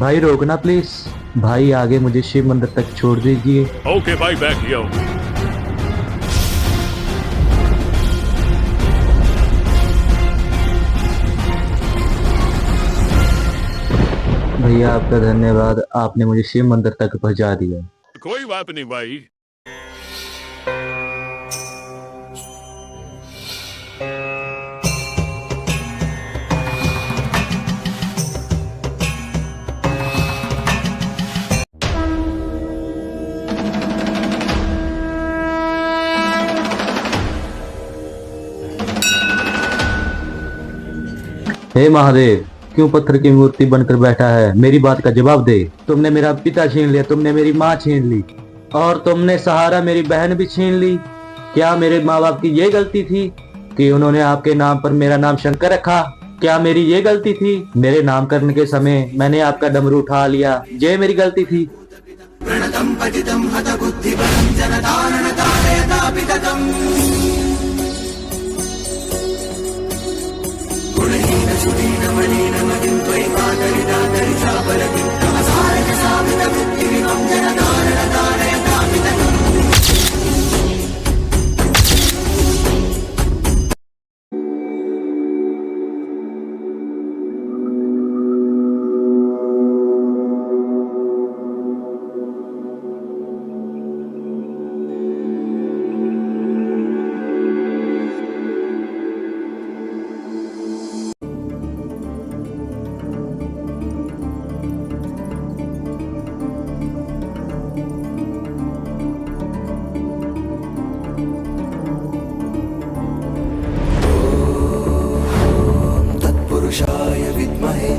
भाई रोकना प्लीज। भाई आगे मुझे शिव मंदिर तक छोड़ दीजिए। Okay, bye back here. भैया आपका धन्यवाद, आपने मुझे शिव मंदिर तक पहुंचा दिया। कोई बात नहीं भाई। हे महादेव, क्यों पत्थर की मूर्ति बनकर बैठा है? मेरी बात का जवाब दे। तुमने मेरा पिता छीन लिया, तुमने मेरी माँ छीन ली और तुमने सहारा मेरी बहन भी छीन ली। क्या मेरे माँ बाप की ये गलती थी कि उन्होंने आपके नाम पर मेरा नाम शंकर रखा? क्या मेरी ये गलती थी? मेरे नामकरण के समय मैंने आपका डमरू उठा लिया, ये मेरी गलती थी। तत्पुरुषाय विद्महे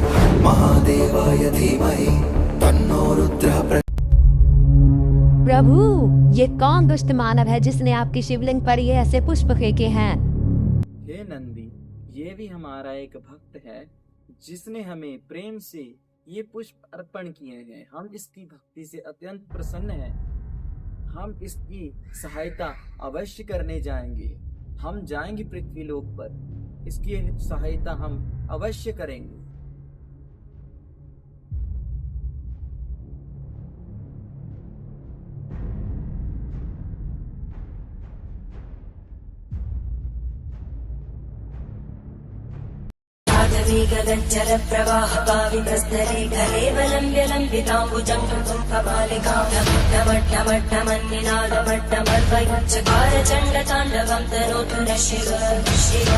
महादेवाय धीमहि तन्नो रुद्रः प्रभु, ये कौन दुष्ट मानव है जिसने आपकी शिवलिंग पर ये ऐसे पुष्प फेंके हैं? हे नंदी, ये भी हमारा एक भक्त है जिसने हमें प्रेम से ये पुष्प अर्पण किए हैं। हम इसकी भक्ति से अत्यंत प्रसन्न हैं। हम इसकी सहायता अवश्य करने जाएंगे। हम जाएंगे पृथ्वी लोक पर, इसकी सहायता हम अवश्य करेंगे। गगनचर प्रवाह पावितस्तरे कलेवलम्ब्य लम्बिताम्बुजं कपालिकामट्टमट्टमट्टमन्निनादमट्टमर्वयुच्चकार चण्डताण्डवं तनोतु नः शिव शिव।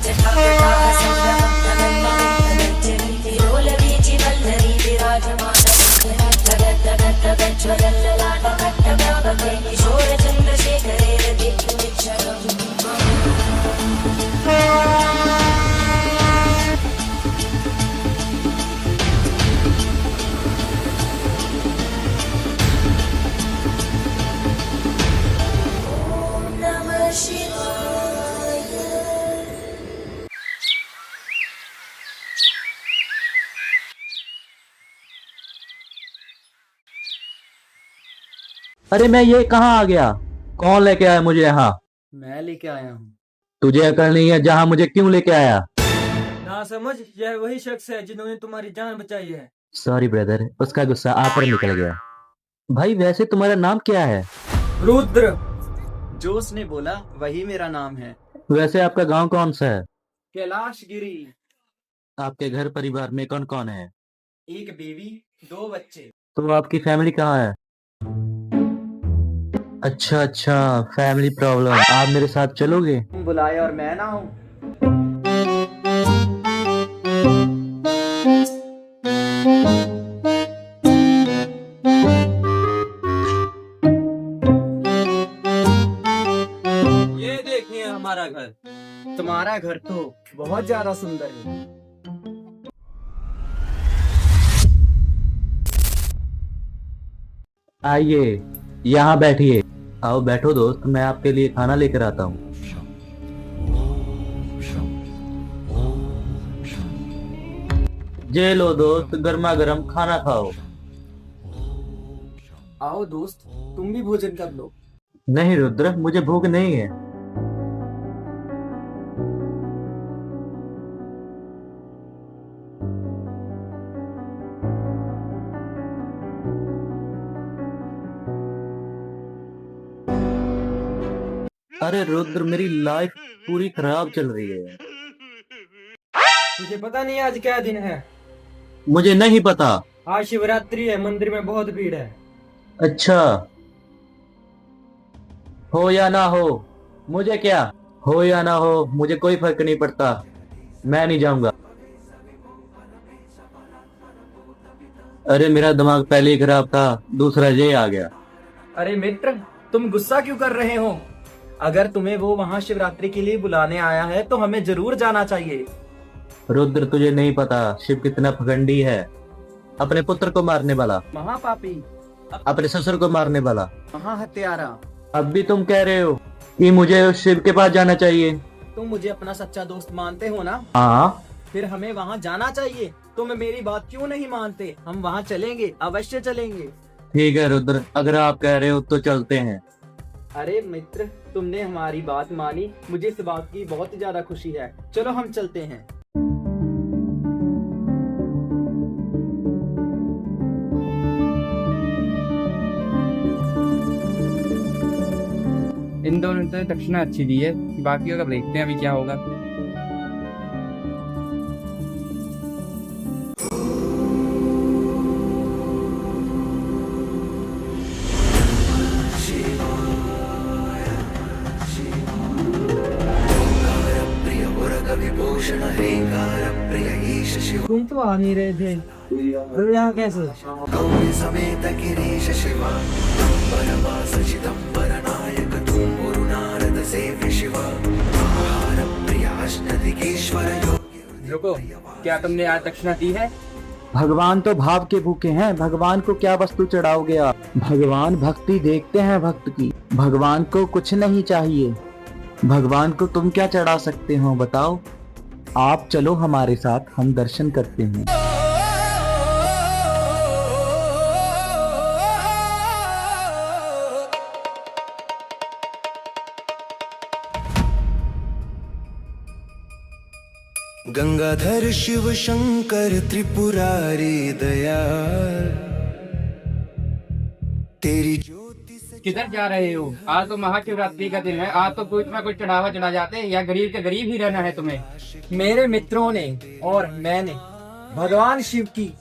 जटाजटाः सङ्गमं तमन्मगन्मगञ्जरी तिरोलवीचि वल्लरी विराजमानगज्ज्वलल्ललाटकट्टभावके किशोरचन्द्रशेखरे रतिर्युमिच्छरम्। अरे मैं ये कहाँ आ गया? कौन लेके आया मुझे यहाँ? मैं लेके आया हूँ। तुझे अकल नहीं है, जहाँ मुझे क्यों लेके आया? ना समझ, यह वही शख्स है जिन्होंने तुम्हारी जान बचाई है। सॉरी ब्रदर, उसका गुस्सा आप पर निकल गया। भाई वैसे तुम्हारा नाम क्या है? रुद्र। जो उसने बोला वही मेरा नाम है। वैसे आपका गांव कौन सा है? कैलाशगिरी। आपके घर परिवार में कौन कौन है? एक बीवी, 2 बच्चे। तो आपकी फैमिली कहाँ है? अच्छा अच्छा, फैमिली प्रॉब्लम। आप मेरे साथ चलोगे? तुम बुलाए और मैं ना हूँ। ये देखिए हमारा घर। तुम्हारा घर तो बहुत ज्यादा सुंदर है। आइए यहाँ बैठिए। आओ बैठो दोस्त, मैं आपके लिए खाना लेकर आता हूँ। जे लो दोस्त, गर्मा गर्म खाना खाओ। आओ दोस्त, तुम भी भोजन कर लो। नहीं रुद्र, मुझे भूख नहीं है। अरे रुद्र, मेरी लाइफ पूरी खराब चल रही है। तुझे पता नहीं आज क्या दिन है? मुझे नहीं पता। आज शिवरात्रि है, मंदिर में बहुत भीड़ है। अच्छा, हो या ना हो, मुझे क्या, हो या ना हो, मुझे कोई फर्क नहीं पड़ता। मैं नहीं जाऊंगा। अरे मेरा दिमाग पहले ही खराब था, दूसरा ये आ गया। अरे मित्र, तुम गुस्सा क्यों कर रहे हो? अगर तुम्हें वो वहाँ शिवरात्रि के लिए बुलाने आया है तो हमें जरूर जाना चाहिए। रुद्र, तुझे नहीं पता शिव कितना पखंडी है। अपने पुत्र को मारने वाला, महापापी, अपने ससुर को मारने वाला। महाहत्यारा। अब भी तुम कह रहे हो कि मुझे उस शिव के पास जाना चाहिए? तुम मुझे अपना सच्चा दोस्त मानते हो ना? हाँ। फिर हमें वहाँ जाना चाहिए। तुम मेरी बात क्यों नहीं मानते? हम वहाँ चलेंगे, अवश्य चलेंगे। ठीक है रुद्र, अगर आप कह रहे हो तो चलते हैं। अरे मित्र, तुमने हमारी बात मानी, मुझे इस बात की बहुत ज्यादा खुशी है। चलो हम चलते हैं। इन दोनों ने तो दक्षिणा अच्छी दी है, बाकियों का देखते हैं अभी क्या होगा। विभूषण हेकार प्रिय ईश शिव तुम तो आ नहीं रहे थे, तो यहाँ कैसे? गौरी समेत गिरीश शिवा अंबरवास चिदंबर नायक तुम नारद सेव्य शिवा आहार प्रिय अष्टदिकेश्वर योगी। रुको, क्या तुमने आज दक्षिणा दी है? भगवान तो भाव के भूखे हैं, भगवान को क्या वस्तु चढ़ाओगे आप? भगवान भक्ति देखते हैं भक्त की, भगवान को कुछ नहीं चाहिए। भगवान को तुम क्या चढ़ा सकते हो बताओ? आप चलो हमारे साथ, हम दर्शन करते हैं। गंगाधर शिव शंकर त्रिपुरारी दयाल तेरी ज्योति से किधर जा रहे हो? आज तो महाशिवरात्रि का दिन है, आज तो कुछ ना कुछ चढ़ावा चढ़ा जाते हैं, या गरीब के गरीब ही रहना है तुम्हें। मेरे मित्रों ने और मैंने भगवान शिव की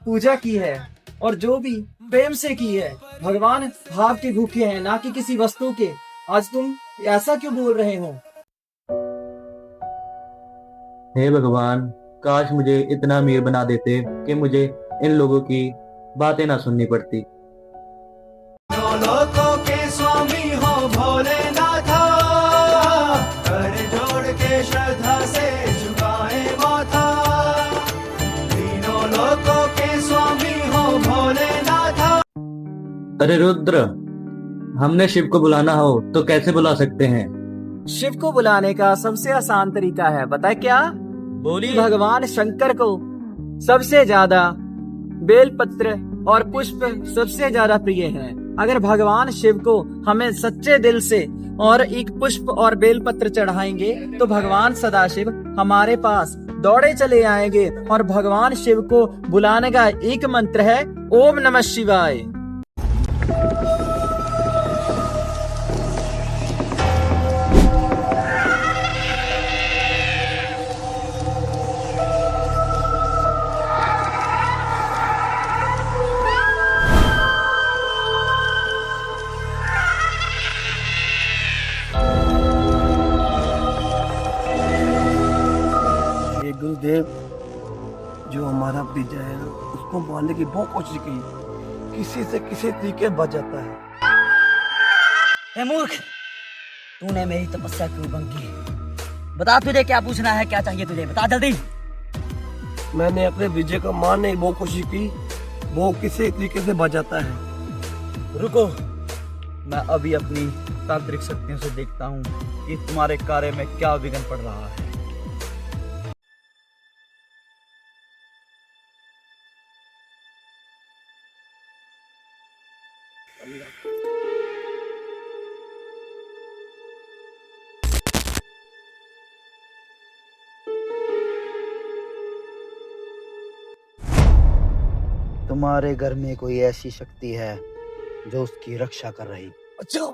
पूजा की है, और जो भी प्रेम से की है। भगवान भाव के भूखे हैं, ना कि किसी वस्तु के। आज तुम ऐसा क्यों बोल रहे हो? हे भगवान, काश मुझे इतना अमीर बना देते कि मुझे इन लोगों की बातें ना सुननी पड़ती। लोकों के स्वामी हो भोलेनाथ, कर जोड़ के श्रद्धा से झुकाए माथा। तीनों लोकों के स्वामी हो भोलेनाथ। अरे रुद्र, हमने शिव को बुलाना हो तो कैसे बुला सकते हैं? शिव को बुलाने का सबसे आसान तरीका है, पता है क्या? बोली भगवान शंकर को सबसे ज्यादा बेलपत्र और पुष्प सबसे ज्यादा प्रिय हैं। अगर भगवान शिव को हमें सच्चे दिल से और एक पुष्प और बेलपत्र चढ़ाएंगे तो भगवान सदाशिव हमारे पास दौड़े चले आएंगे। और भगवान शिव को बुलाने का एक मंत्र है, ओम नमः शिवाय। गुरुदेव, जो हमारा भतीजा है ना, उसको मारने की बहुत कोशिश की, किसी से किसी तरीके बच जाता है। हे मूर्ख, तूने मेरी तपस्या क्यों भंग की? बता, तुझे क्या पूछना है, क्या चाहिए तुझे, बता जल्दी। मैंने अपने भतीजे को मारने की बहुत कोशिश की, वो किसी तरीके से बच जाता है। रुको, मैं अभी अपनी तांत्रिक शक्तियों से देखता हूँ कि तुम्हारे कार्य में क्या विघ्न पड़ रहा है। तुम्हारे घर में कोई ऐसी शक्ति है जो उसकी रक्षा कर रही। अच्छा,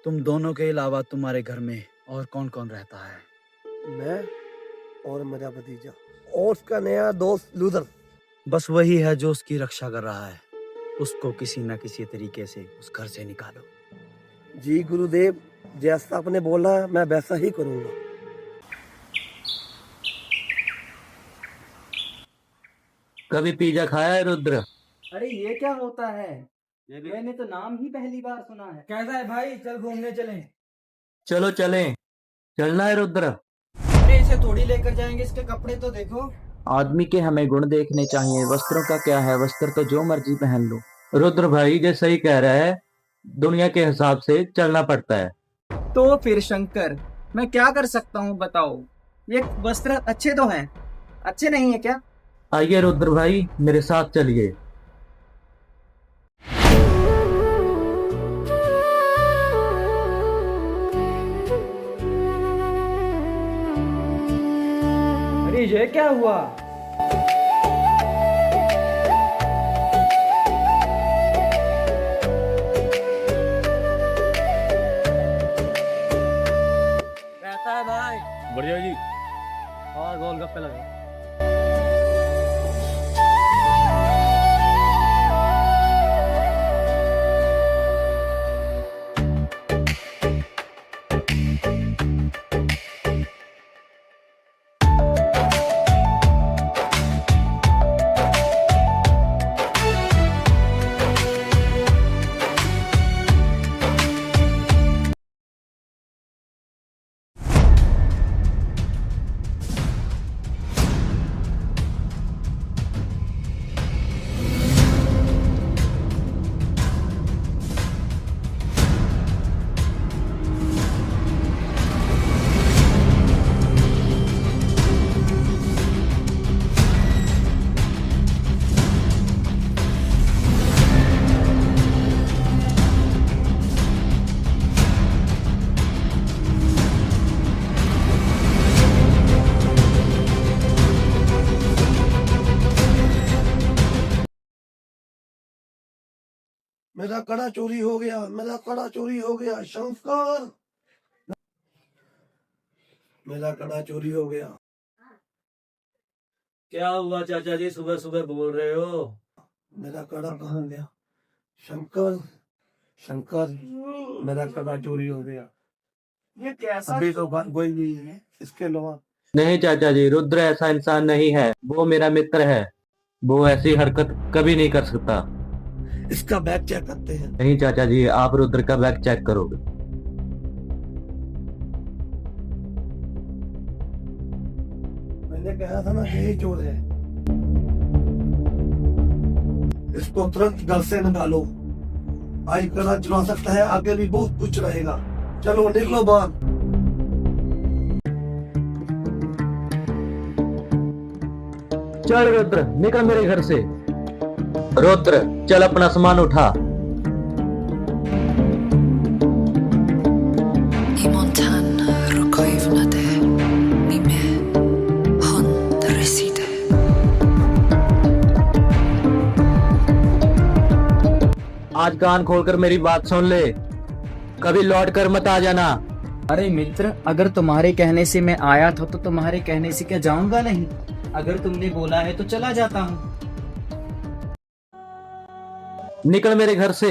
तुम दोनों के अलावा तुम्हारे घर में और कौन कौन रहता है? मैं और मेरा भतीजा और उसका नया दोस्त लूदर। बस वही है जो उसकी रक्षा कर रहा है। उसको किसी न किसी तरीके से उस घर से निकालो। जी गुरुदेव, जैसा आपने बोला मैं वैसा ही करूँगा। कभी पिज्जा खाया है रुद्र? अरे ये क्या होता है? मैंने तो नाम ही पहली बार सुना है। कैसा है भाई, चल घूमने चलें। चलो चलें। चलना है रुद्र? अरे इसे थोड़ी लेकर जाएंगे, इसके कपड़े तो देखो। आदमी के हमें गुण देखने चाहिए, वस्त्रों का क्या है, वस्त्र तो जो मर्जी पहन लो। रुद्र भाई जो सही कह रहा है, दुनिया के हिसाब से चलना पड़ता है। तो फिर शंकर, मैं क्या कर सकता हूँ बताओ? ये वस्त्र अच्छे तो हैं, अच्छे नहीं है क्या? आइए रुद्र भाई मेरे साथ चलिए। अरे ये क्या हुआ? कैसा है भाई? बढ़िया जी। और गोलगप्पे लगे। मेरा कड़ा चोरी हो गया, मेरा कड़ा चोरी हो गया शंकर, मेरा कड़ा चोरी हो गया। क्या हुआ चाचा जी, सुबह सुबह बोल रहे हो? मेरा कड़ा कहाँ गया? शंकर, शंकर, मेरा कड़ा चोरी हो गया। ये कैसा? अभी तो बात कोई नहीं है इसके अलावा। नहीं चाचा जी, रुद्र ऐसा इंसान नहीं है, वो मेरा मित्र है, वो ऐसी हरकत कभी नहीं कर सकता। इसका बैग चेक करते हैं। नहीं चाचा जी, आप रुद्र का बैग चेक करोगे? मैंने कहा था ना यही चोर है। इसको तुरंत घर से निकालो। आई कड़ा चुरा सकता है, आगे भी बहुत कुछ रहेगा। चलो निकलो बाहर। चल रुद्र, निकल मेरे घर से। रुद्र चल अपना सामान उठा। आज कान खोलकर मेरी बात सुन ले, कभी लौट कर मत आ जाना। अरे मित्र, अगर तुम्हारे कहने से मैं आया था तो तुम्हारे कहने से क्या जाऊंगा नहीं? अगर तुमने बोला है तो चला जाता हूँ। निकल मेरे घर से।